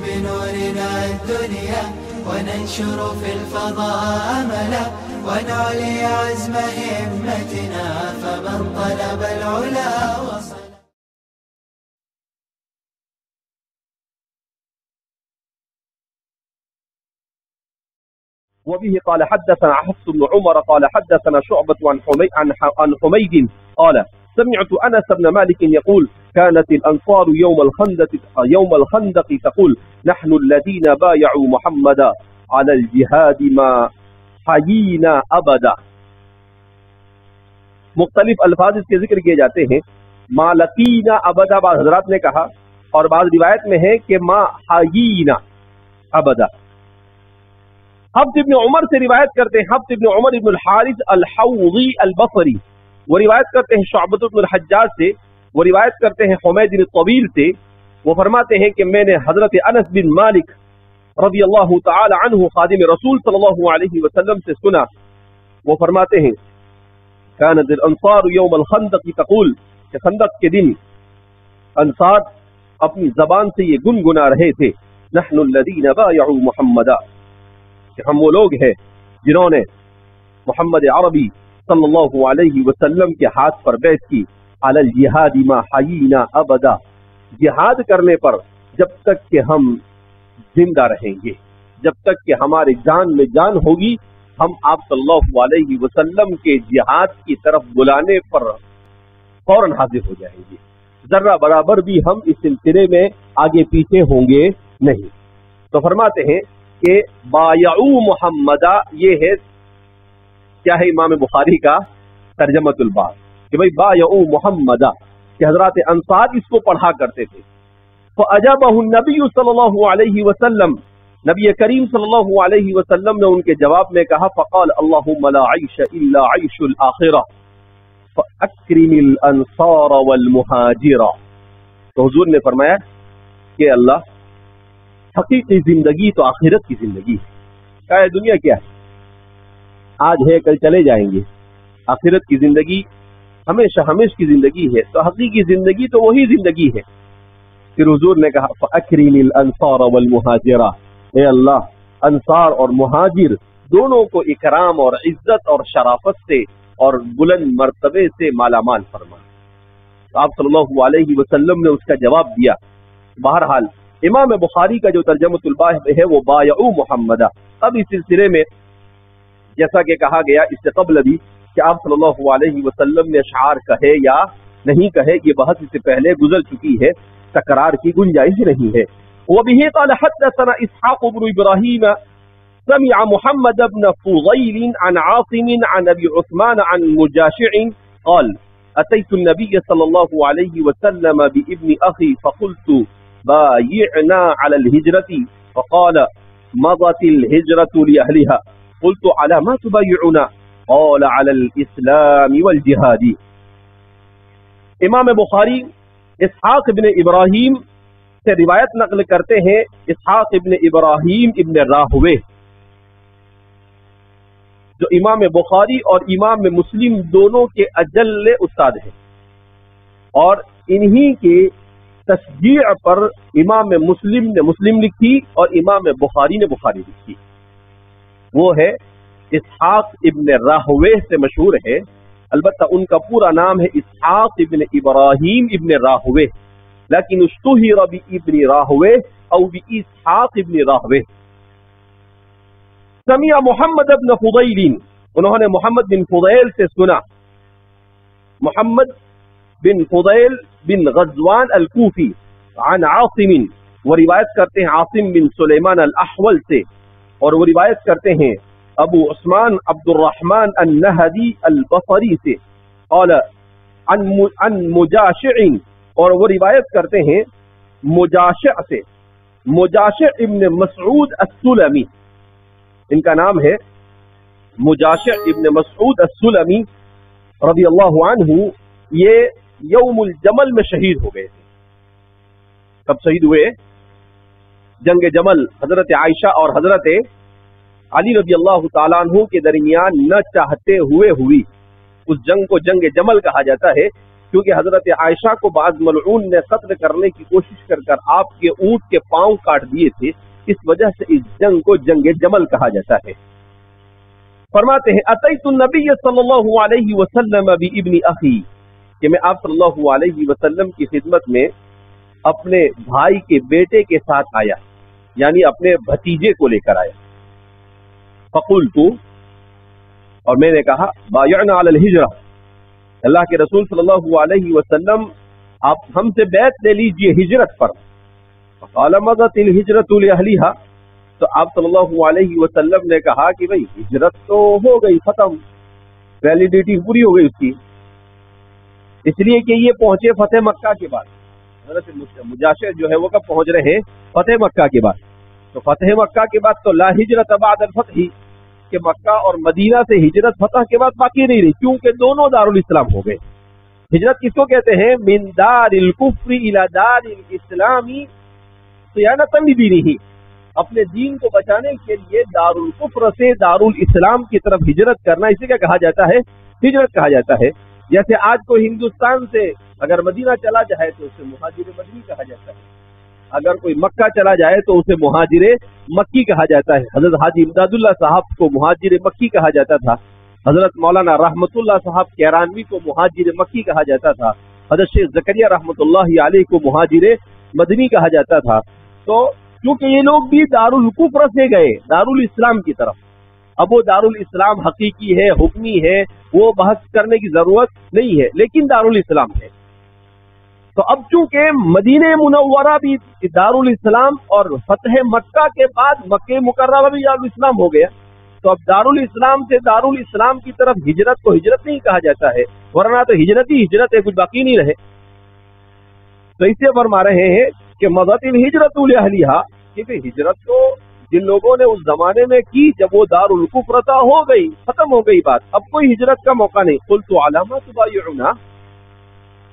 بنورنا الدنيا وننشر في الفضاء أملا ونعلي عزم همتنا فمن طلب العلا وصل. وبه قال حدثنا حفص بن عمر قال حدثنا شعبة عن حميد قال سمعت أنس بن مالك يقول كانت الأنصار يوم الخندق تقول نحن الذين بايعوا محمدا على الجهاد ما حيينا أبدا. مختلف الفاظ اس کے ذکر کیے جاتے ہیں. ما لقینا ابدا بعض حضرات نے کہا اور بعض روایت میں ہے کہ ما حیینا ابدا. حفص ابن عمر سے روایت کرتے ہیں حفص ابن عمر ابن الحارث الحوضی البصری. وہ روایت کرتے ہیں شعبۃ بن الحجاج سے. وہ روایت کرتے ہیں حمید الطویل سے. وہ فرماتے ہیں کہ میں نے حضرت انس بن مالک رضی اللہ تعالی عنہ خادم رسول صلی اللہ علیہ وسلم سے سنا. وہ فرماتے ہیں كانت الانصار يوم الخندق تقول کہ خندق کے دن انصار اپنی زبان سے یہ گنگنا رہے تھے نحن الذين بايعوا محمدا کہ ہم وہ لوگ ہیں جنہوں نے محمد عربی صلی اللہ علیہ وسلم کے ہاتھ پر بیعت کی علی الجہاد ما حیینا ابدا. جہاد کرنے پر جب تک کہ ہم زندہ رہیں گے, جب تک کہ ہمارے جان میں جان ہوگی ہم آپ صلی اللہ علیہ وسلم کے جہاد کی طرف بلانے پر فوراً حاضر ہو جائیں گے. ذرہ برابر بھی ہم اس سلسلے میں آگے پیچھے ہوں گے نہیں. تو فرماتے ہیں کہ بایعو محمدہ یہ ہے کیا ہے امام بخاری کا ترجمۃ الباب کہ بھئی بایعو محمدہ کہ حضرات انصار اس کو پڑھا کرتے تھے. فاجابہ النبی صلی اللہ علیہ وسلم نبی کریم صلی اللہ علیہ وسلم نے ان کے جواب میں کہا فقال اللہم لا عیش الا عیش الآخرہ فاکرم الانصار والمہاجرہ. تو حضور نے فرمایا کہ اللہ حقیقی زندگی تو آخرت کی زندگی ہے. کیا ہے دنیا کیا ہے, آج ہے کل چلے جائیں گے. آخرت کی زندگی ہمیشہ ہمیشہ کی زندگی ہے. تو حقیقی زندگی تو وہی زندگی ہے. پھر حضور نے کہا فاکرم الانصار والمہاجرہ اے اللہ انصار اور مہاجر دونوں کو اکرام اور عزت اور شرافت سے اور بلند مرتبے سے مالا مال فرما. تو آپ صلی اللہ علیہ وسلم نے اس کا جواب دیا. بہرحال امام بخاری کا جو ترجمۃ الباب ہے وہ بایعو محمدہ. اب اس سلسلے میں جیسا کہ کہا گیا اس سے قبل بھی کہ آپ صلی اللہ علیہ وسلم نے اشعار کہے یا نہیں کہے یہ بحث اس سے پہلے گزر چکی ہے, تکرار کی گنجائش نہیں ہے. وبه قال حدثنا اسحاق بن ابراهيم سمع محمد بن فضيل عن عاصم عن ابي عثمان عن مجاشع قال اتيت النبي صلى الله عليه وسلم بابن اخي فقلت بايعنا على الهجرة فقال مضت الهجرة لأهلها قلت على ما تبايعنا قال على الاسلام والجهاد. امام بخاری اسحاق بن ابراہیم سے روایت نقل کرتے ہیں. اسحاق ابن ابراہیم ابن راہوے جو امام بخاری اور امام مسلم دونوں کے اجل استاد ہیں اور انہی کے تشجیع پر امام مسلم نے مسلم لکھی اور امام بخاری نے بخاری لکھی. وہ ہے اسحاق ابن راہوے سے مشہور ہے. البتہ ان کا پورا نام ہے اسحاق ابن ابراہیم ابن راہوے لیکن اشتہر بابن راہوے او باسحاق ابن راہوے. سمع محمد بن فضیل انہوں نے محمد بن فضیل سے سنا. محمد بن فضیل بن غزوان الکوفی عن عاصم وہ روایت کرتے ہیں عاصم بن سلیمان الاحول سے اور وہ روایت کرتے ہیں ابو عثمان عبد الرحمن النہدی البصری سے قال عن مجاشع اور وہ روایت کرتے ہیں مجاشع سے مجاشع ابن مسعود السلمی. ان کا نام ہے مجاشع ابن مسعود السلمی رضی اللہ عنہ. یہ یوم الجمل میں شہید ہو گئے تھے. کب شہید ہوئے؟ جنگ جمل حضرت عائشہ اور حضرت علی رضی اللہ تعالیٰ عنہ کے درمیان نہ چاہتے ہوئے ہوئی. اس جنگ کو جنگ جمل کہا جاتا ہے کیونکہ حضرت عائشہ کو بعض ملعون نے قتل کرنے کی کوشش کر آپ کے اونٹ کے پاؤں کاٹ دیے تھے، اس وجہ سے اس جنگ کو جنگ جمل کہا جاتا ہے۔ فرماتے ہیں اتیت النبی صلی اللہ علیہ وسلم بابن اخی، کہ میں آپ صلی اللہ علیہ وسلم کی خدمت میں اپنے بھائی کے بیٹے کے ساتھ آیا، یعنی اپنے بھتیجے کو لے کر آیا۔ فقلت، اور میں نے کہا بایعنا علی الہجرہ، اللہ کے رسول صلی اللہ علیہ وسلم آپ ہم سے بیعت لے لیجئے ہجرت پر۔ فقال مضت الہجرۃ لاہلھا، تو آپ صلی اللہ علیہ وسلم نے کہا کہ بھئی ہجرت تو ہو گئی، ختم، ویلیڈیٹی پوری ہو گئی اس کی، اس لیے کہ یہ پہنچے فتح مکہ کے بعد۔ حضرت مجاشع جو ہے وہ کب پہنچ رہے ہیں؟ فتح مکہ کے بعد۔ تو فتح مکہ کے بعد تو لا ہجرت بعد الفتح، کہ مکہ اور مدینہ سے ہجرت فتح کے بعد باقی نہیں رہی، کیونکہ دونوں دارالاسلام ہو گئے۔ ہجرت کس کو کہتے ہیں؟ من دار الکفر الی دار الاسلام صیانۃ لدینہ، اپنے دین کو بچانے کے لیے دار الکفر سے دار الاسلام کی طرف ہجرت کرنا، اسے کیا کہا جاتا ہے؟ ہجرت کہا جاتا ہے۔ جیسے آج کو ہندوستان سے اگر مدینہ چلا جائے تو اسے مہاجر مدنی کہا جاتا ہے، اگر کوئی مکہ چلا جائے تو اسے مہاجر مکی کہا جاتا ہے۔ حضرت حاجی امداد اللہ صاحب کو مہاجر مکی کہا جاتا تھا، حضرت مولانا رحمت اللہ صاحب کیرانوی کو مہاجر مکی کہا جاتا تھا، حضرت شیخ زکریا رحمت اللہ علیہ کو مہاجر مدنی کہا جاتا تھا۔ تو کیونکہ یہ لوگ بھی دارالکفر سے گئے دارالاسلام کی طرف، اب وہ دارالاسلام حقیقی ہے، حکمی ہے، وہ بحث کرنے کی ضرورت نہیں ہے، لیکن دارالاسلام ہے۔ تو اب چونکہ مدینہ منورہ بھی دارالاسلام اور فتح مکہ کے بعد مکہ مکرمہ بھی دارالاسلام ہو گیا، تو اب دارالاسلام سے دارالاسلام کی طرف ہجرت کو ہجرت نہیں کہا جاتا ہے، ورنہ تو ہجرت ہی ہجرت ہے، کچھ باقی نہیں رہے۔ تو اسے فرما رہے ہیں کہ مضت الہجرۃ لاہلھا، کیونکہ ہجرت تو جن لوگوں نے اس زمانے میں کی جب وہ دارالکفر تھا ہو گئی، ختم ہو گئی بات، اب کوئی ہجرت کا موقع نہیں۔ قلت علامات تبایعنا،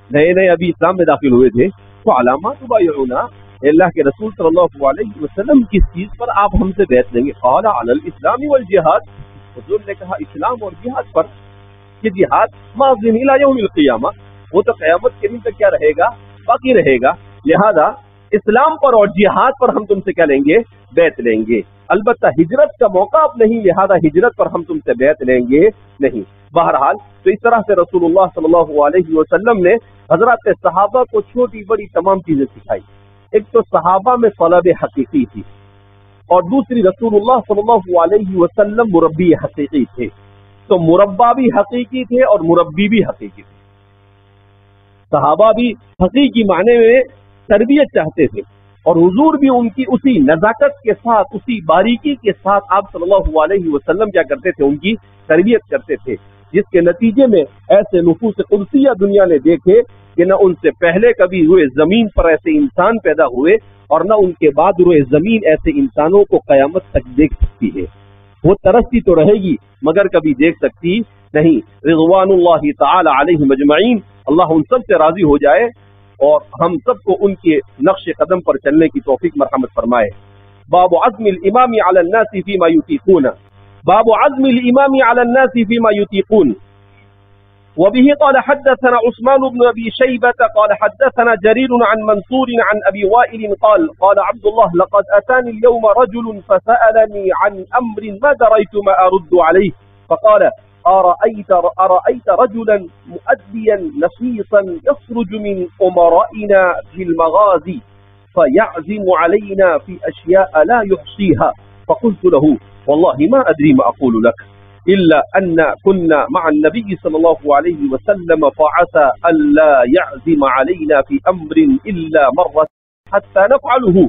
نئے نئے ابھی اسلام میں داخل ہوئے تھے، تو علامات تبایعنا، اللہ کے رسول صلی اللہ علیہ وسلم کس چیز پر آپ ہم سے بیعت لیں گے؟ قال علی الاسلام والجہاد، حضور نے کہا اسلام اور جہاد پر، کہ جہاد ماضی الی یوم القیامہ، وہ تو قیامت کے دن تک کیا رہے گا؟ باقی رہے گا، لہذا اسلام پر اور جہاد پر ہم تم سے کیا لیں گے؟ بیعت لیں گے۔ البتہ ہجرت کا موقع اب نہیں، لہذا ہجرت پر ہم تم سے بیعت لیں گے نہیں۔ بہرحال تو اس طرح سے رسول اللہ صلی اللہ علیہ وسلم نے حضرات صحابہ کو چھوٹی بڑی تمام چیزیں سکھائی۔ ایک تو صحابہ میں طلب حقیقی تھی، اور دوسری رسول اللہ صلی اللہ علیہ وسلم مربی حقیقی تھے، تو مربا بھی حقیقی تھے اور مربی بھی حقیقی تھے۔ صحابہ بھی حقیقی معنی میں تربیت چاہتے تھے، اور حضور بھی ان کی اسی نزاکت کے ساتھ، اسی باریکی کے ساتھ آپ صلی اللہ علیہ وسلم کیا کرتے تھے؟ ان کی تربیت کرتے تھے، جس کے نتیجے میں ایسے نفوس قدسیہ دنیا نے دیکھے کہ نہ ان سے پہلے کبھی روئے زمین پر ایسے انسان پیدا ہوئے، اور نہ ان کے بعد روئے زمین ایسے انسانوں کو قیامت تک دیکھ سکتی ہے۔ وہ ترستی تو رہے گی مگر کبھی دیکھ سکتی نہیں۔ رضوان اللہ تعالی علیہم اجمعین، اللہ ان سب سے راضی ہو جائے اور ہم سب کو ان کے نقش قدم پر چلنے کی توفیق مرحمت فرمائے۔ باب عزم الامام علی الناس فيما يطيقون، باب عزم الامام على الناس فيما يطيقون۔ وبه قال حدثنا عثمان بن ابي شيبة قال حدثنا جرير عن منصور عن ابي وائل قال قال عبد الله لقد اتاني اليوم رجل فسألني عن امر ما دريت ما ارد عليه، فقال أرأيت رجلا مؤديا نصيصا يخرج من أمرائنا في المغازي فيعزم علينا في أشياء لا يحصيها، فقلت له والله ما أدري ما أقول لك إلا أن كنا مع النبي صلى الله عليه وسلم فعسى ألا يعزم علينا في أمر إلا مرة حتى نفعله،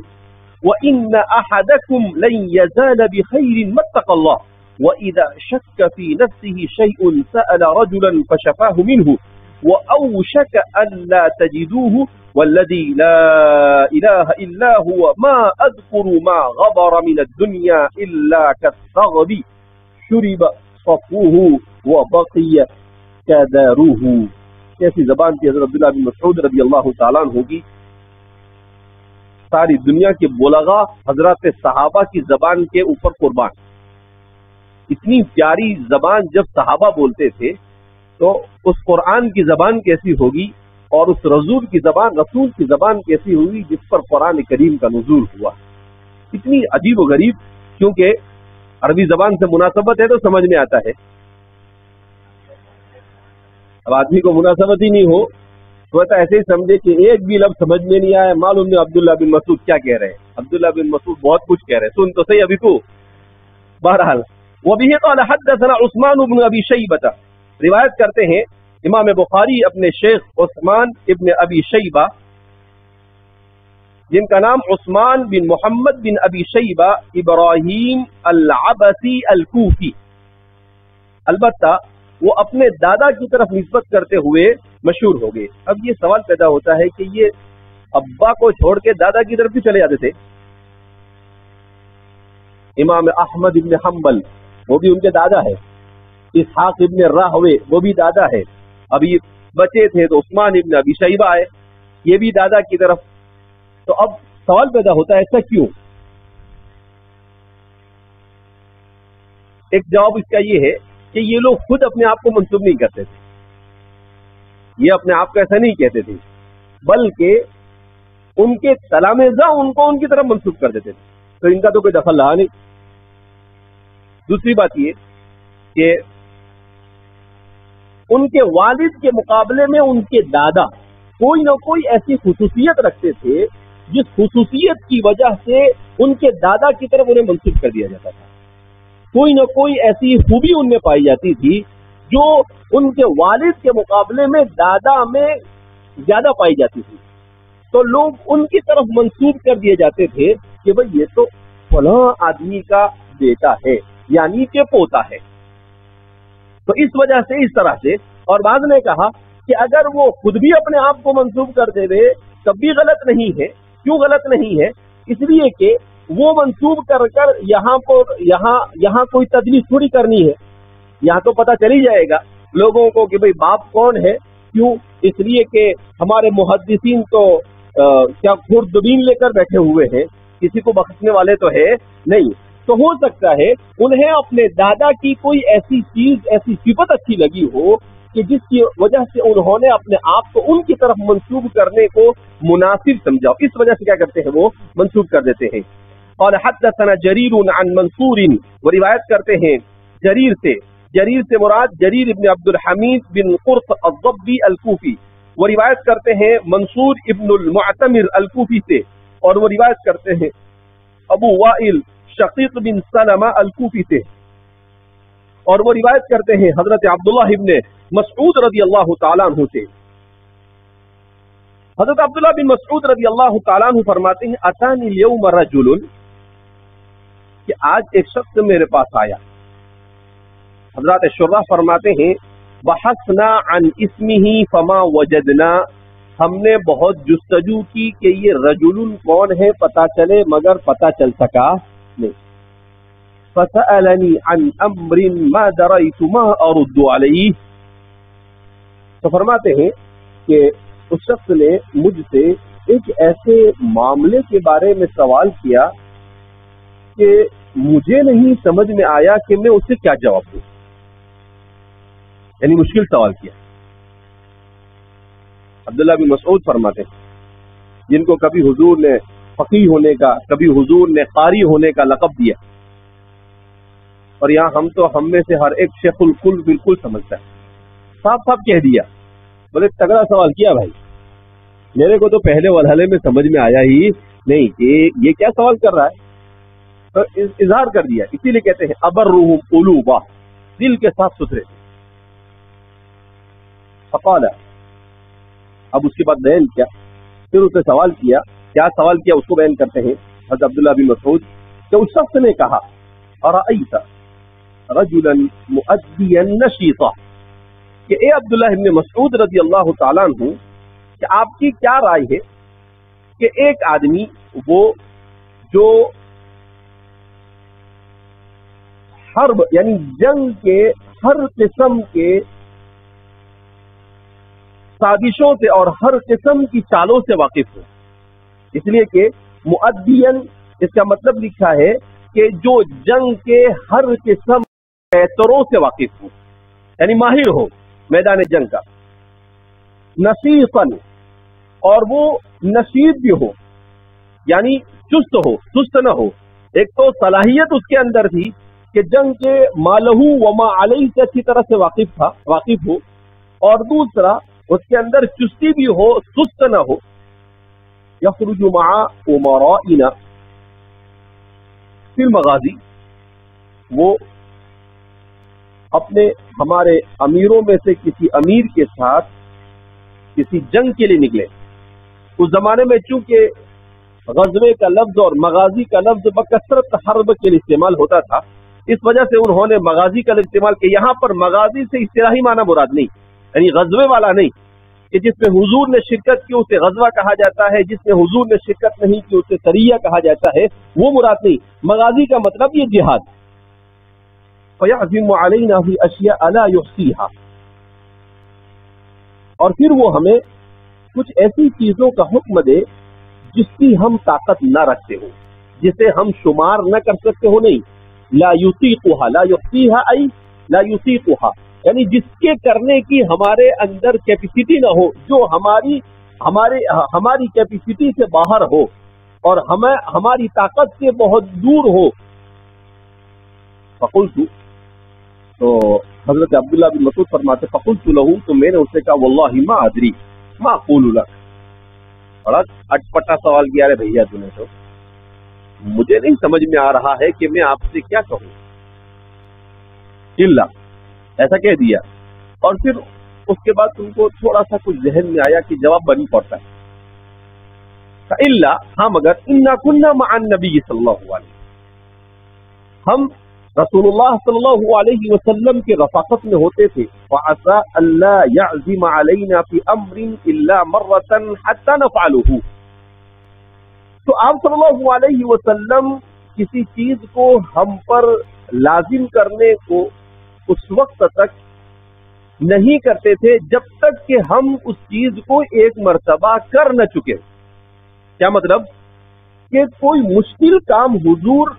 وإن أحدكم لن يزال بخير ما اتقى الله، وإذا شك في نفسه شيء سأل رجلا فشفاه منه، وأوشك ألا تجدوه، والذي لا إله إلا هو ما أذكر ما غبر من الدنيا إلا كالثغب شرب صفوه وبقي كداروه۔ کیسی زبان تھی حضرت عبداللہ بن مسعود رضی اللہ تعالیٰ عنہ کی۔ ساری دنیا کے بلغا حضرات صحابہ کی زبان کے اوپر قربان۔ اتنی پیاری زبان جب صحابہ بولتے تھے تو اس قرآن کی زبان کیسی ہوگی اور اس رسول کی زبان کیسی ہوئی جس پر قرآن کریم کا نزول ہوا. اتنی عجیب و غریب، کیونکہ عربی زبان سے مناسبت ہے تو سمجھ میں آتا ہے. اب آدمی کو مناسبت ہی نہیں ہو تو ایسے ہی سمجھے کہ ایک بھی لفظ سمجھ میں نہیں آیا، معلوم نہیں عبداللہ بن مسعود کیا کہہ رہے ہیں. عبداللہ بن مسعود بہت کچھ کہہ رہے ہیں، سن تو صحیح ابھی تو. بہرحال وبه قال حدثنا عثمان بن ابی شیبہ، روایت کرتے ہیں امام بخاری اپنے شیخ عثمان ابن ابی شیبہ، جن کا نام عثمان بن محمد بن ابی شیبہ ابراہیم العبسی الکوفی، البتہ وہ اپنے دادا کی طرف نسبت کرتے ہوئے مشہور ہو گئے. اب یہ سوال پیدا ہوتا ہے کہ یہ ابا کو چھوڑ کے دادا کی طرف بھی چلے جاتے تھے؟ امام احمد ابن حنبل وہ بھی ان کے دادا ہے، اسحاق ابن راہوے وہ بھی دادا ہے. ابھی بچے تھے تو عثمان ابن ابی شیبہ آئے، یہ بھی دادا کی طرف. تو اب سوال پیدا ہوتا ہے ایسا کیوں؟ ایک جواب اس کا یہ ہے کہ یہ لوگ خود اپنے آپ کو منسوب نہیں کرتے تھے، یہ اپنے آپ کو ایسا نہیں کہتے تھے، بلکہ ان کے تلامذہ ان کو ان کی طرف منسوب کر دیتے تھے. تو ان کا تو کوئی دخل رہا نہیں. دوسری بات یہ کہ ان کے والد کے مقابلے میں ان کے دادا کوئی نہ کوئی ایسی خصوصیت رکھتے تھے جس خصوصیت کی وجہ سے ان کے دادا کی طرف انہیں منسوب کر دیا جاتا تھا. کوئی نہ کوئی ایسی خوبی ان میں پائی جاتی تھی جو ان کے والد کے مقابلے میں دادا میں زیادہ پائی جاتی تھی. تو لوگ ان کی طرف منسوب کر دیے جاتے تھے کہ بھئی یہ تو فلاں آدمی کا بیٹا ہے، یعنی کہ پوتا ہے. تو اس وجہ سے اس طرح سے، اور بعض نے کہا کہ اگر وہ خود بھی اپنے آپ کو منسوب کر دے تب بھی غلط نہیں ہے. کیوں غلط نہیں ہے؟ اس لیے کہ وہ منسوب کر کر یہاں کوئی تدلیس تھوڑی کرنی ہے. یہاں تو پتہ چل ہی جائے گا لوگوں کو کہ بھئی باپ کون ہے. کیوں؟ اس لیے کہ ہمارے محدثین تو کیا خوردبین لے کر بیٹھے ہوئے ہیں، کسی کو بخشنے والے تو ہے نہیں. تو ہو سکتا ہے انہیں اپنے دادا کی کوئی ایسی چیز، ایسی صفت اچھی لگی ہو کہ جس کی وجہ سے انہوں نے اپنے آپ کو ان کی طرف منسوب کرنے کو مناسب سمجھا. اس وجہ سے کیا کرتے ہیں، وہ منسوب کر دیتے ہیں. اور حدثنا جریر عن منصور، وہ روایت کرتے ہیں جریر سے مراد جریر ابن عبد الحمید بن قرط الضبی الکوفی. وہ روایت کرتے ہیں منصور ابن المعتمر الکوفی سے، اور وہ روایت کرتے ہیں ابو وائل شقیق بن سلمہ الکوفی سے، اور وہ روایت کرتے ہیں حضرت عبداللہ ابن مسعود رضی اللہ تعالیٰ عنہ سے. حضرت عبداللہ بن مسعود رضی اللہ تعالیٰ عنہ فرماتے ہیں اتانی اليوم رجل، کہ آج ایک شخص میرے پاس آیا. حضرات شراح فرماتے ہیں بحثنا عن اسمہ فما وجدنا، ہم نے بہت جستجو کی کہ یہ رجل کون ہے پتہ چلے، مگر پتہ چل سکا نہیں. فسألنی عن امر ما دريت ما ارد علیہ، تو فرماتے ہیں کہ اس شخص نے مجھ سے ایک ایسے معاملے کے بارے میں سوال کیا کہ مجھے نہیں سمجھ میں آیا کہ میں اس سے کیا جواب دوں. یعنی مشکل سوال کیا. عبداللہ بن مسعود فرماتے ہیں جن کو کبھی حضور نے فقیہ ہونے کا، کبھی حضور نے قاری ہونے کا لقب دیا، اور یہاں ہم میں سے ہر ایک شیخ الکل بالکل سمجھتا ہے، صاف کہہ دیا. بولے تگڑا سوال کیا بھائی، میرے کو تو پہلے مرحلے میں سمجھ میں آیا ہی نہیں کہ یہ کیا سوال کر رہا ہے. تو اظہار کر دیا. اسی لیے کہتے ہیں ابرہم قلوبا، دل کے صاف ستھرے. فقال، اب اس کے بعد بیان کیا، پھر اس نے سوال کیا. کیا سوال کیا اس کو بیان کرتے ہیں حضرت عبداللہ بن مسعود کہ اس شخص نے کہا ارأیت رجلا مؤدیا نشیطا، کہ اے عبداللہ ابن مسعود رضی اللہ تعالیٰ عنہ، کہ آپ کی کیا رائے ہے کہ ایک آدمی وہ جو حرب یعنی جنگ کے ہر قسم کے سازشوں سے اور ہر قسم کی چالوں سے واقف ہو. اس لیے کہ مؤدین اس کا مطلب لکھا ہے کہ جو جنگ کے ہر قسم پیتروں سے واقف ہو، یعنی ماہر ہو میدان جنگ کا. نصیحاً، اور وہ نشید بھی ہو، یعنی چست ہو، سست نہ ہو. ایک تو صلاحیت اس کے اندر تھی کہ جنگ کے مالہو وما علیہ سے اچھی طرح سے واقف ہو، اور دوسرا اس کے اندر چستی بھی ہو، سست نہ ہو. یخرج مع امرائنا فی المغازی، وہ اپنے ہمارے امیروں میں سے کسی امیر کے ساتھ کسی جنگ کے لیے نکلے. اس زمانے میں چونکہ غزوے کا لفظ اور مغازی کا لفظ بکثرت حرب کے لیے استعمال ہوتا تھا، اس وجہ سے انہوں نے مغازی کا لفظ استعمال کیا. یہاں پر مغازی سے اصطلاحی معنی مراد نہیں، یعنی غزوے والا نہیں کہ جس میں حضور نے شرکت کی اسے غزوہ کہا جاتا ہے، جس میں حضور نے شرکت نہیں کی اسے سریہ کہا جاتا ہے، وہ مراد نہیں. مغازی کا مطلب یہ جہاد. فَيَعْزِمُ عَلَيْنَا فِي أَشْيَاءَ لَا يُحْصِيهَا، اور پھر وہ ہمیں کچھ ایسی چیزوں کا حکم دے جس کی ہم طاقت نہ رکھتے ہو، جسے ہم شمار نہ کر سکتے ہو. نہیں، لا یطیقها، لا یحصیها ای لا یطیقها، یعنی جس کے کرنے کی ہمارے اندر کیپیسٹی نہ ہو، جو ہماری کیپیسٹی سے باہر ہو اور ہماری طاقت سے بہت دور ہو. فقلت، تو حضرت عبداللہ بن مسعود فرماتے فقلت له، تو میں نے اسے کہا واللہ ما ادری ما اقول لك. بڑا اٹپٹا سوال کیا رہے بھیا تو نے، تو مجھے نہیں سمجھ میں آ رہا ہے کہ میں آپ سے کیا کہوں. الا، ایسا کہہ دیا، اور پھر اس کے بعد تم کو تھوڑا سا کچھ ذہن میں آیا کہ جواب بنی پڑتا ہے. الا، ہاں مگر انا كنا مع النبي صلی اللہ علیہ وسلم، ہم رسول اللہ صلی اللہ علیہ وسلم کے رفاقت میں ہوتے تھے. وعسى الا يعزم علينا في امر الا مرة حتى نفعله، تو آپ صلی اللہ علیہ وسلم کسی چیز کو ہم پر لازم کرنے کو اس وقت تک نہیں کرتے تھے جب تک کہ ہم اس چیز کو ایک مرتبہ کر نہ چکے. کیا مطلب؟ کہ کوئی مشکل کام حضور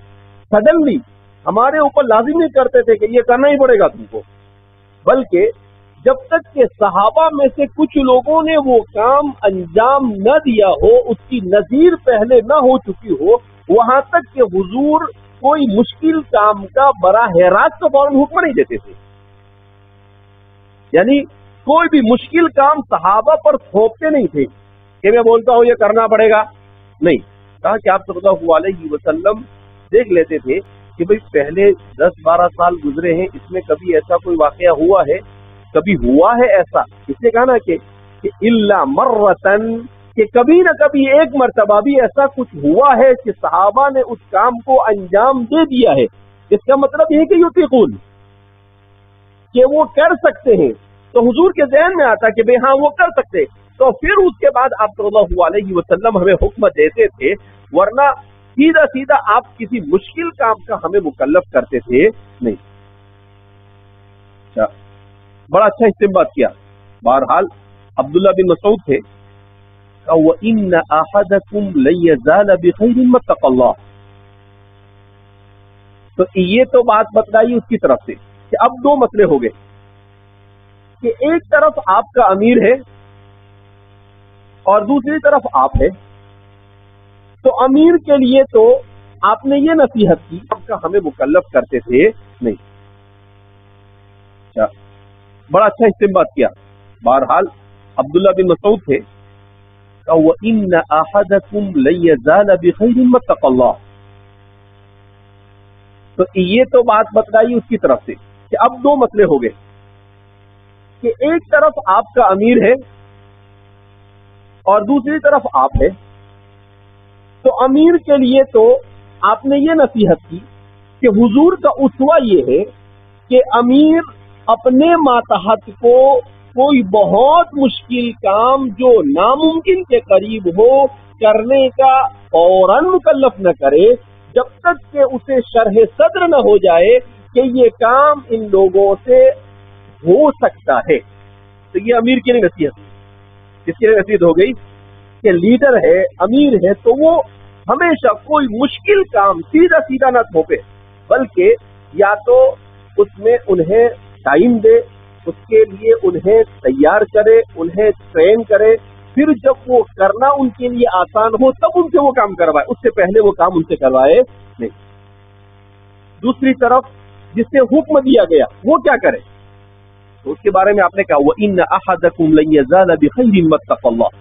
سڈنلی ہمارے اوپر لازم نہیں کرتے تھے کہ یہ کرنا ہی پڑے گا تم کو، بلکہ جب تک کہ صحابہ میں سے کچھ لوگوں نے وہ کام انجام نہ دیا ہو، اس کی نظیر پہلے نہ ہو چکی ہو، وہاں تک کہ حضور کوئی مشکل کام کا براہ راست فوراً حکم نہیں دیتے تھے. یعنی کوئی بھی مشکل کام صحابہ پر تھوپتے نہیں تھے کہ میں بولتا ہوں یہ کرنا پڑے گا. نہیں، کہا کہ آپ صلی اللہ علیہ وسلم دیکھ لیتے تھے کہ بھئی پہلے 10-12 سال گزرے ہیں، اس میں کبھی ایسا کوئی واقعہ ہوا ہے، کبھی ہوا ہے ایسا. اس نے کہا نا کہ الا مرتن، کہ کبھی نہ کبھی ایک مرتبہ بھی ایسا کچھ ہوا ہے کہ صحابہ نے اس کام کو انجام دے دیا ہے. اس کا مطلب یہ کہ یطیقون، کہ وہ کر سکتے ہیں. تو حضور کے ذہن میں آتا کہ بھئی ہاں وہ کر سکتے، تو پھر اس کے بعد آپ صلی اللہ علیہ وسلم ہمیں حکم دیتے تھے، ورنہ سیدھا آپ کسی مشکل کام کا ہمیں مکلف کرتے تھے نہیں. بڑا اچھا استنباط کیا. بہرحال عبداللہ بن مسعود تھے، وَإِنَّ أَحَدَكُمْ لَن يَزَالَ بِخَيْرٍ مَا اتَّقَى اللَّهَ، تو یہ تو بات بتلائی اس کی طرف سے کہ اب دو مسئلے ہو گئے کہ ایک طرف آپ کا امیر ہے اور دوسری طرف آپ ہے. تو امیر کے لیے تو آپ نے یہ نصیحت کی کہ ہمیں مکلف کرتے تھے نہیں. بڑا اچھا استنباط کیا. بہرحال عبداللہ بن مسعود تھے، وَإِنَّ أَحَدَكُمْ لَن يَزَالَ بِخَيْرٍ مَا اتَّقَى اللَّهَ، تو یہ تو بات بتلائی اس کی طرف سے کہ اب دو مسئلے ہو گئے کہ ایک طرف آپ کا امیر ہے اور دوسری طرف آپ ہے. تو امیر کے لیے تو آپ نے یہ نصیحت کی کہ حضور کا اسوہ یہ ہے کہ امیر اپنے ماتحت کو کوئی بہت مشکل کام جو ناممکن کے قریب ہو کرنے کا فوراً مکلف نہ کرے جب تک کہ اسے شرح صدر نہ ہو جائے کہ یہ کام ان لوگوں سے ہو سکتا ہے. تو یہ امیر کے لیے نصیحت، اس کے لیے نصیحت ہو گئی کہ لیڈر ہے، امیر ہے، تو وہ ہمیشہ کوئی مشکل کام سیدھا نہ تھوپے، بلکہ یا تو اس میں انہیں ٹائم دے اس کے لیے انہیں تیار کرے، انہیں ٹرین کرے، پھر جب وہ کرنا ان کے لیے آسان ہو تب ان سے وہ کام کروائے، اس سے پہلے وہ کام ان سے کروائے نہیں۔ دوسری طرف جس سے حکم دیا گیا وہ کیا کرے؟ تو اس کے بارے میں آپ نے کہا وَإِنَّ أَحَدَكُمْ لَن يَزَالَ بِخَيْرٍ مَا اتَّقَى اللَّهُ،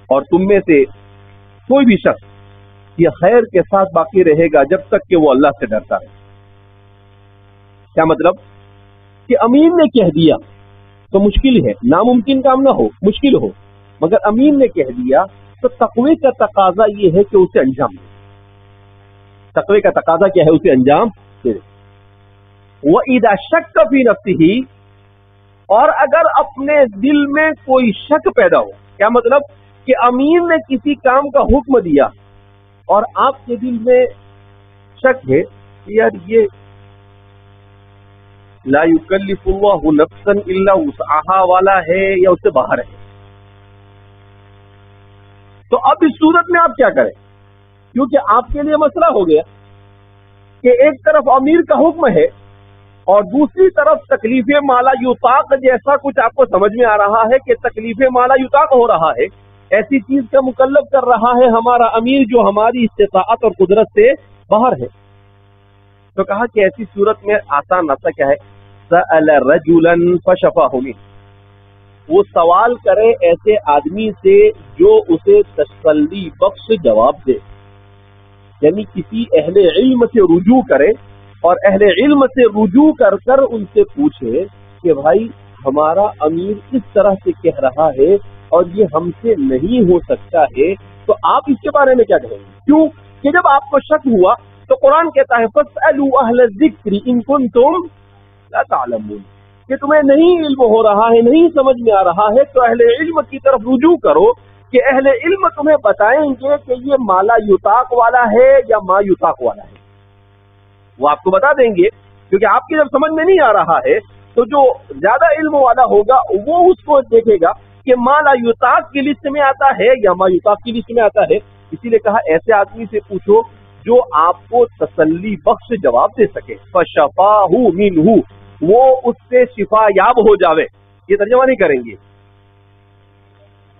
اور تم میں سے کوئی بھی شخص یہ خیر کے ساتھ باقی رہے گا جب تک کہ وہ اللہ سے ڈرتا ہے۔ کیا مطلب؟ کہ امیر نے کہہ دیا تو مشکل ہے، ناممکن کام نہ ہو، مشکل ہو، مگر امیر نے کہہ دیا تو تقوی کا تقاضا یہ ہے کہ اسے انجام دے۔ تقوی کا تقاضا کیا ہے؟ اسے انجام دے۔ وَإِذَا شَكَّ فِي نَفْسِهِ، اور اگر اپنے دل میں کوئی شک پیدا ہو، کیا مطلب؟ کہ امیر نے کسی کام کا حکم دیا اور آپ کے دل میں شک ہے کہ یار یہ لا یکلف اللہ نفسا الا وسعها والا ہے یا اس سے باہر ہے، تو اب اس صورت میں آپ کیا کریں؟ کیونکہ آپ کے لیے مسئلہ ہو گیا کہ ایک طرف امیر کا حکم ہے اور دوسری طرف تکلیف مالا یطاق جیسا کچھ آپ کو سمجھ میں آ رہا ہے کہ تکلیف مالا یطاق ہو رہا ہے، ایسی چیز کا مکلف کر رہا ہے ہمارا امیر جو ہماری استطاعت اور قدرت سے باہر ہے۔ تو کہا کہ ایسی صورت میں آسان راستہ کیا ہے؟ سأل رجلا فشفاه منه، وہ سوال کرے ایسے آدمی سے جو اسے تسلی بخش جواب دے، یعنی کسی اہل علم سے رجوع کرے اور اہل علم سے رجوع کر کر ان سے پوچھے کہ بھائی ہمارا امیر اس طرح سے کہہ رہا ہے اور یہ ہم سے نہیں ہو سکتا ہے، تو آپ اس کے بارے میں کیا کہیں گے؟ کیوں کہ جب آپ کو شک ہوا تو قرآن کہتا ہے فَاسْأَلُوا أَهْلَ الذِّكْرِ إِن كُنتُمْ لَا تَعْلَمُونَ، کہ تمہیں نہیں علم ہو رہا ہے، نہیں سمجھ میں آ رہا ہے تو اہل علم کی طرف رجوع کرو کہ اہل علم تمہیں بتائیں گے کہ یہ مالا یطاق والا ہے یا ما یطاق والا ہے، وہ آپ کو بتا دیں گے، کیونکہ آپ کی جب سمجھ میں نہیں آ رہا ہے تو جو زیادہ علم والا ہوگا وہ اس کو دیکھے گا کہ مالا یطاق کی لسٹ میں آتا ہے یا ما یطاق کی لسٹ میں آتا ہے۔ اسی لیے کہا ایسے آدمی سے پوچھو جو آپ کو تسلی بخش جواب دے سکے، فَشَفَاهُ مِنْهُ، وہ اس سے شفا یاب ہو جاوے، یہ ترجمہ نہیں کریں گے،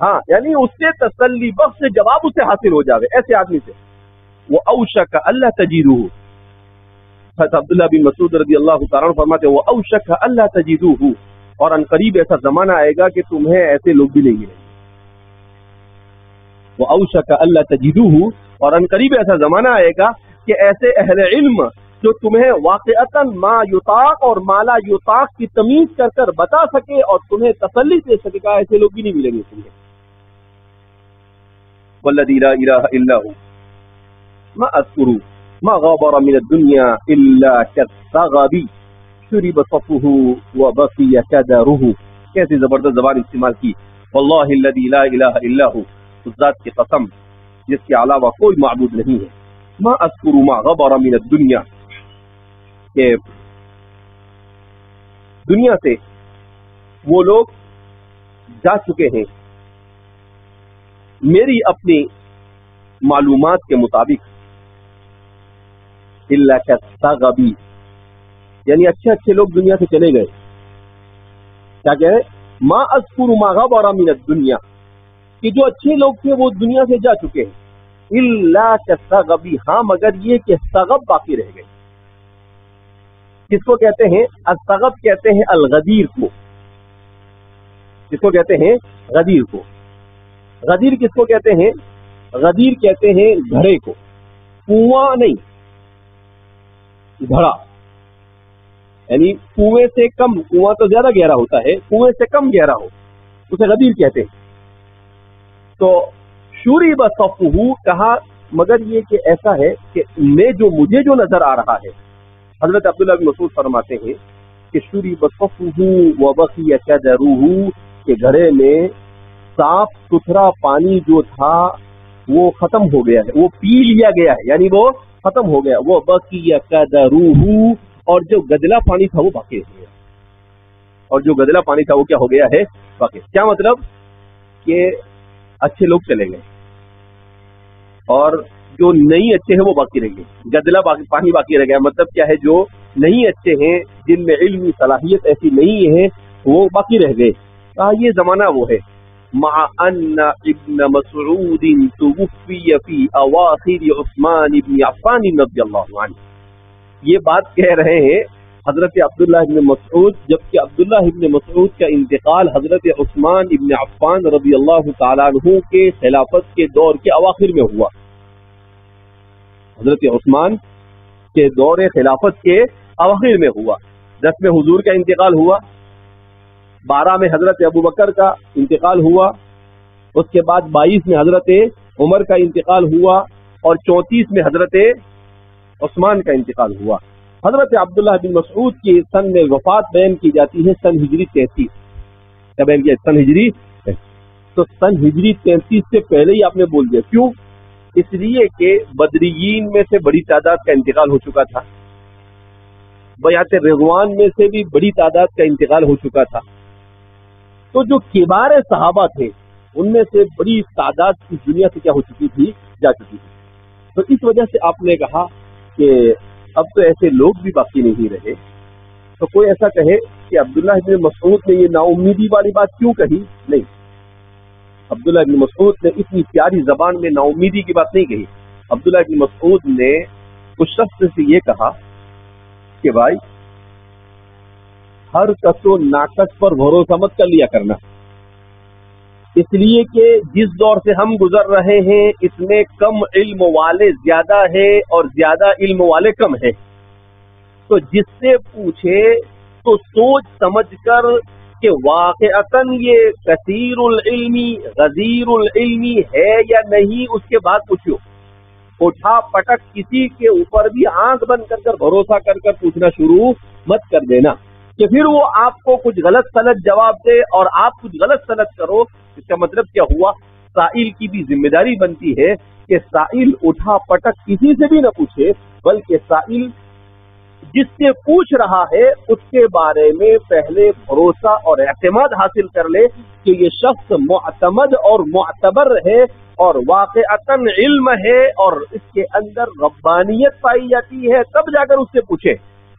ہاں یعنی اس سے تسلی بخش جواب اسے حاصل ہو جاوے ایسے آدمی سے۔ وَأَوْشَكَ أَلَّا تَجِدُوهُ، حضرت عبداللہ بن مسعود رضی اللہ تعالیٰ عنہ فرماتے ہیں وَأَوْشَكَ أَلَّا تَجِدُوهُ، اور ان قریب ایسا زمانہ آئے گا کہ تمہیں ایسے لوگ بھی نہیں ملیں گے۔ وَأَوْشَكَ أَلَّا تَجِدُوهُ، اور ان قریب ایسا زمانہ آئے گا کہ ایسے اہل علم جو تمہیں واقعتاً ما یطاق اور مالا یطاق کی تمیز کر کر بتا سکے اور تمہیں تسلی دے سکے گا، ایسے لوگ بھی نہیں ملیں گے تمہیں۔ والذی لا الہ الا هو ما اذکر ما غابر من الدنیا الا كالثغب شرب صفه وبقي كدره، کیسی زبردست زبان استعمال کی، واللہ الذی لا الہ الا هو، اس ذات کی قسم جس کے علاوہ کوئی معبود نہیں ہے، ما اذکر ما غبر من الدنیا، کہ دنیا سے وہ لوگ جا چکے ہیں میری اپنی معلومات کے مطابق، الا كالثغب، یعنی اچھے اچھے لوگ دنیا سے چلے گئے، کیا کہہ رہے؟ ما اذکر ما غبر من الدنیا، کہ جو اچھے لوگ تھے وہ دنیا سے جا چکے ہیں، الا كالثغب، ہاں مگر یہ کہ ثغب باقی رہ گئے۔ کس کو کہتے ہیں؟ الثغب کہتے ہیں الغدیر کو، کس کو کہتے ہیں؟ غدیر کو۔ غدیر کس کو کہتے ہیں؟ غدیر کہتے ہیں گھڑے کو، کنواں نہیں، گھڑا، یعنی کنویں سے کم، کنواں تو زیادہ گہرا ہوتا ہے، کنویں سے کم گہرا ہو اسے غدیر کہتے ہیں۔ تو شریب صفہ، کہا مگر یہ کہ ایسا ہے کہ مجھے جو نظر آ رہا ہے، حضرت عبداللہ بن مسعود فرماتے ہیں کہ شریب صفہ وبقی کدرہ، کہ گھڑے میں صاف ستھرا پانی جو تھا وہ ختم ہو گیا ہے، وہ پی لیا گیا ہے، یعنی وہ ختم ہو گیا، وہ بقی کدرہ، اور جو گدلا پانی تھا وہ باقی رہ گیا، اور جو گدلا پانی تھا وہ کیا ہو گیا ہے؟ باقی۔ کیا مطلب؟ کہ اچھے لوگ چلے گئے اور جو نہیں اچھے ہیں وہ باقی رہ گئے، گدلا پانی باقی رہ گیا۔ مطلب کیا ہے؟ جو نہیں اچھے ہیں، جن میں علمی صلاحیت ایسی نہیں ہے، وہ باقی رہ گئے. کہا یہ زمانہ وہ ہے. مع ان ابن مسعود توفی فی اواخر عثمان بن عفان رضی اللہ عنہ. یہ بات کہہ رہے ہیں حضرت عبداللہ ابن مسعود، جبکہ عبداللہ ابن مسعود کا انتقال حضرت عثمان ابن عفان رضی اللہ تعالیٰ عنہ کے خلافت کے دور کے اواخر میں ہوا. حضرت عثمان کے دور خلافت کے اواخر میں ہوا. 10 میں حضور کا انتقال ہوا، 12 میں حضرت ابوبکر کا انتقال ہوا، اس کے بعد 22 میں حضرت عمر کا انتقال ہوا، اور 34 میں حضرت عثمان کا انتقال ہوا. حضرت عبداللہ بن مسعود کی سن میں وفات بیان کی جاتی ہے سن ہجری 33. کیا بیان کیا؟ سن ہجری. تو سن ہجری 33 سے پہلے ہی آپ نے بول دیا. کیوں؟ اس لیے کہ بدریین میں سے بڑی تعداد کا انتقال ہو چکا تھا، بیعت رضوان میں سے بھی بڑی تعداد کا انتقال ہو چکا تھا. تو جو کبار صحابہ تھے ان میں سے بڑی تعداد کی دنیا سے کیا ہو چکی تھی؟ جا چکی تھی. تو اس وجہ سے آپ نے کہا کہ اب تو ایسے لوگ بھی باقی نہیں رہے. تو کوئی ایسا کہے کہ عبداللہ بن مسعود نے یہ نا امیدی والی بات کیوں کہی؟ نہیں، عبداللہ بن مسعود نے اتنی پیاری زبان میں نا امیدی کی بات نہیں کہی. عبداللہ بن مسعود نے اس شخص سے یہ کہا کہ بھائی ہر کس و ناکس پر بھروسہ مت کر لیا کرنا، اس لیے کہ جس دور سے ہم گزر رہے ہیں اس میں کم علم والے زیادہ ہے اور زیادہ علم والے کم ہے. تو جس سے پوچھے تو سوچ سمجھ کر کہ واقعتاً یہ کثیر العلمی غزیر العلمی ہے یا نہیں، اس کے بعد پوچھو. اٹھا پٹک کسی کے اوپر بھی آنکھ بند کر کر بھروسہ کر کر پوچھنا شروع مت کر دینا کہ پھر وہ آپ کو کچھ غلط سلط جواب دے اور آپ کچھ غلط سلط کرو. اس کا مطلب کیا ہوا؟ سائل کی بھی ذمہ داری بنتی ہے کہ سائل اٹھا پٹک کسی سے بھی نہ پوچھے، بلکہ سائل جس سے پوچھ رہا ہے اس کے بارے میں پہلے بھروسہ اور اعتماد حاصل کر لے کہ یہ شخص معتمد اور معتبر ہے اور واقعتاً علم ہے اور اس کے اندر ربانیت پائی جاتی ہے، تب جا کر اس سے پوچھے.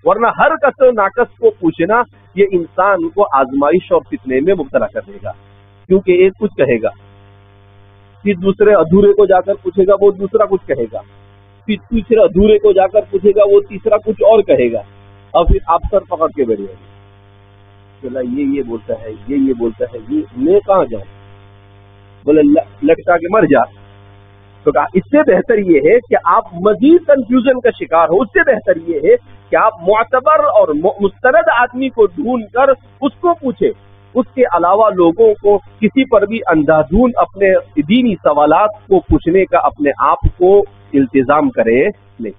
ورنہ ہر کس و ناکس کو پوچھنا یہ انسان کو آزمائش اور فتنے میں مبتلا کر دے گا. کیونکہ ایک کچھ کہے گا، پھر دوسرے ادھورے کو جا کر پوچھے گا، وہ دوسرا کچھ کہے گا، پھر تیسرے ادھورے کو جا کر پوچھے گا، وہ تیسرا کچھ اور کہے گا، اور پھر آپ سر پکڑ کے بیٹھے گا. چلا یہ بولتا ہے، یہ بولتا ہے، یہ میں کہاں جاؤں؟ بولے لٹکا کے مر جا. تو کہا اس سے بہتر یہ ہے کہ آپ مزید کنفیوژن کا شکار ہو. اس سے بہتر یہ ہے کہ آپ معتبر اور مستند آدمی کو ڈھونڈ کر اس کو پوچھے. اس کے علاوہ لوگوں کو کسی پر بھی اندھادھند اپنے دینی سوالات کو پوچھنے کا اپنے آپ کو التزام کرے نہیں.